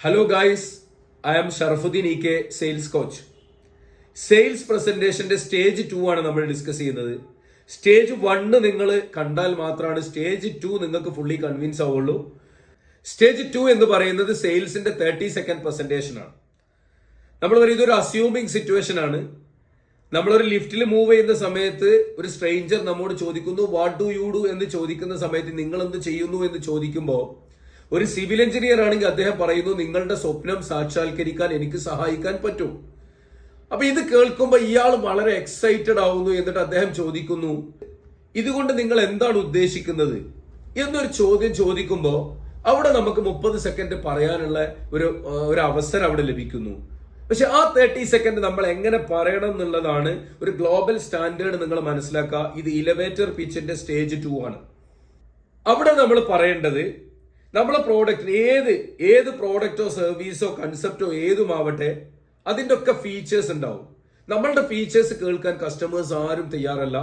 Hello guys, I am Sharafudheen E K, sales coach. Sales പ്രസന്റേഷന്റെ stage 2 ആണ് നമ്മൾ discuss ചെയ്യുന്നത്. സ്റ്റേജ് 1 നിങ്ങൾ കണ്ടാൽ മാത്രമാണ് സ്റ്റേജ് 2 നിങ്ങൾക്ക് ഫുള്ളി കൺവിൻസ് ആവുള്ളൂ. സ്റ്റേജ് 2 എന്ന് പറയുന്നത് സെയിൽസിന്റെ 30 സെക്കൻഡ് പ്രസന്റേഷൻ ആണ്. നമ്മൾ പറയും ഇതൊരു അസ്യൂമിങ് സിറ്റുവേഷൻ ആണ്. നമ്മളൊരു ലിഫ്റ്റിൽ മൂവ് ചെയ്യുന്ന സമയത്ത് ഒരു സ്ട്രേഞ്ചർ നമ്മോട് ചോദിക്കുന്നു വാട്ട് ഡു യു ഡു എന്ന് ചോദിക്കുന്ന സമയത്ത് നിങ്ങൾ എന്ത് ചെയ്യുന്നു എന്ന് ചോദിക്കുമ്പോൾ ഒരു സിവിൽ എഞ്ചിനീയർ ആണെങ്കിൽ അദ്ദേഹം പറയുന്നു നിങ്ങളുടെ സ്വപ്നം സാക്ഷാത്കരിക്കാൻ എനിക്ക് സഹായിക്കാൻ പറ്റും. അപ്പൊ ഇത് കേൾക്കുമ്പോൾ ഇയാൾ വളരെ എക്സൈറ്റഡ് ആവുന്നു. എന്നിട്ട് അദ്ദേഹം ചോദിക്കുന്നു ഇതുകൊണ്ട് നിങ്ങൾ എന്താണ് ഉദ്ദേശിക്കുന്നത് എന്നൊരു ചോദ്യം ചോദിക്കുമ്പോൾ അവിടെ നമുക്ക് 30 സെക്കൻഡ് പറയാനുള്ള ഒരു അവസരം അവിടെ ലഭിക്കുന്നു. പക്ഷെ ആ 30 സെക്കൻഡ് നമ്മൾ എങ്ങനെ പറയണം എന്നുള്ളതാണ് ഒരു ഗ്ലോബൽ സ്റ്റാൻഡേർഡ്. നിങ്ങൾ മനസ്സിലാക്കുക, ഇത് ഇലവേറ്റർ പിച്ചിന്റെ സ്റ്റേജ് 2 ആണ്. അവിടെ നമ്മൾ പറയേണ്ടത് നമ്മളെ പ്രോഡക്റ്റിന് ഏത് പ്രോഡക്റ്റോ സർവീസോ കൺസെപ്റ്റോ ഏതുമാവട്ടെ അതിൻ്റെ ഒക്കെ ഫീച്ചേഴ്സ് ഉണ്ടാവും. നമ്മളുടെ ഫീച്ചേഴ്സ് കേൾക്കാൻ കസ്റ്റമേഴ്സ് ആരും തയ്യാറല്ല,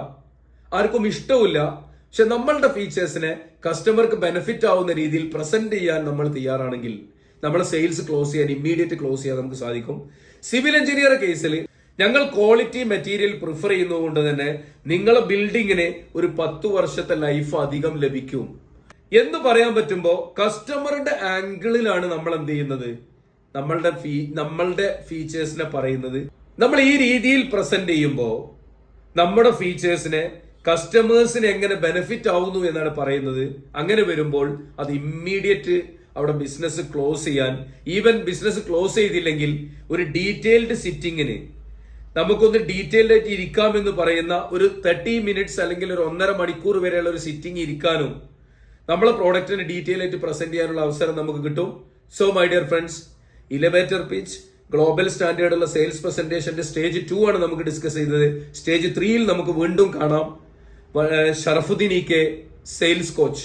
ആർക്കും ഇഷ്ടമില്ല. പക്ഷെ നമ്മളുടെ ഫീച്ചേഴ്സിനെ കസ്റ്റമർക്ക് ബെനിഫിറ്റ് ആവുന്ന രീതിയിൽ പ്രസന്റ് ചെയ്യാൻ നമ്മൾ തയ്യാറാണെങ്കിൽ നമ്മളെ സെയിൽസ് ക്ലോസ് ചെയ്യാൻ, ഇമ്മീഡിയറ്റ് ക്ലോസ് ചെയ്യാൻ നമുക്ക് സാധിക്കും. സിവിൽ എഞ്ചിനീയർ കേസിൽ ഞങ്ങൾ ക്വാളിറ്റി മെറ്റീരിയൽ പ്രിഫർ ചെയ്യുന്നതുകൊണ്ട് തന്നെ നിങ്ങളെ ബിൽഡിങ്ങിന് ഒരു 10 വർഷത്തെ ലൈഫ് അധികം ലഭിക്കും എന്ന് പറയാൻ പറ്റുമ്പോൾ കസ്റ്റമറുടെ ആംഗിളിലാണ് നമ്മൾ എന്ത് ചെയ്യുന്നത്, നമ്മളുടെ ഫീച്ചേഴ്സിനെ പറയുന്നത്. നമ്മൾ ഈ രീതിയിൽ പ്രസന്റ് ചെയ്യുമ്പോൾ നമ്മുടെ ഫീച്ചേഴ്സിനെ കസ്റ്റമേഴ്സിന് എങ്ങനെ ബെനിഫിറ്റ് ആവുന്നു എന്നാണ് പറയുന്നത്. അങ്ങനെ വരുമ്പോൾ അത് ഇമ്മീഡിയറ്റ് അവിടെ ബിസിനസ് ക്ലോസ് ചെയ്യാൻ, ഈവൻ ബിസിനസ് ക്ലോസ് ചെയ്തില്ലെങ്കിൽ ഒരു ഡീറ്റെയിൽഡ് സിറ്റിങ്ങിന് നമുക്കൊന്ന് ഡീറ്റെയിൽഡ് ആയിട്ട് ഇരിക്കാമെന്ന് പറയുന്ന ഒരു 30 മിനിറ്റ്സ് അല്ലെങ്കിൽ ഒരു 1.5 മണിക്കൂർ വരെയുള്ള ഒരു സിറ്റിംഗ് ഇരിക്കാനും നമ്മളെ പ്രോഡക്റ്റിന് ഡീറ്റെയിൽ ആയിട്ട് പ്രസന്റ് ചെയ്യാനുള്ള അവസരം നമുക്ക് കിട്ടും. So my dear friends, elevator pitch global സ്റ്റാൻഡേർഡുള്ള സെയിൽസ് പ്രസന്റേഷന്റെ സ്റ്റേജ് 2 ആണ് നമുക്ക് ഡിസ്കസ് ചെയ്തത്. സ്റ്റേജ് 3 നമുക്ക് വീണ്ടും കാണാം. Sharafuddeen E K, sales coach.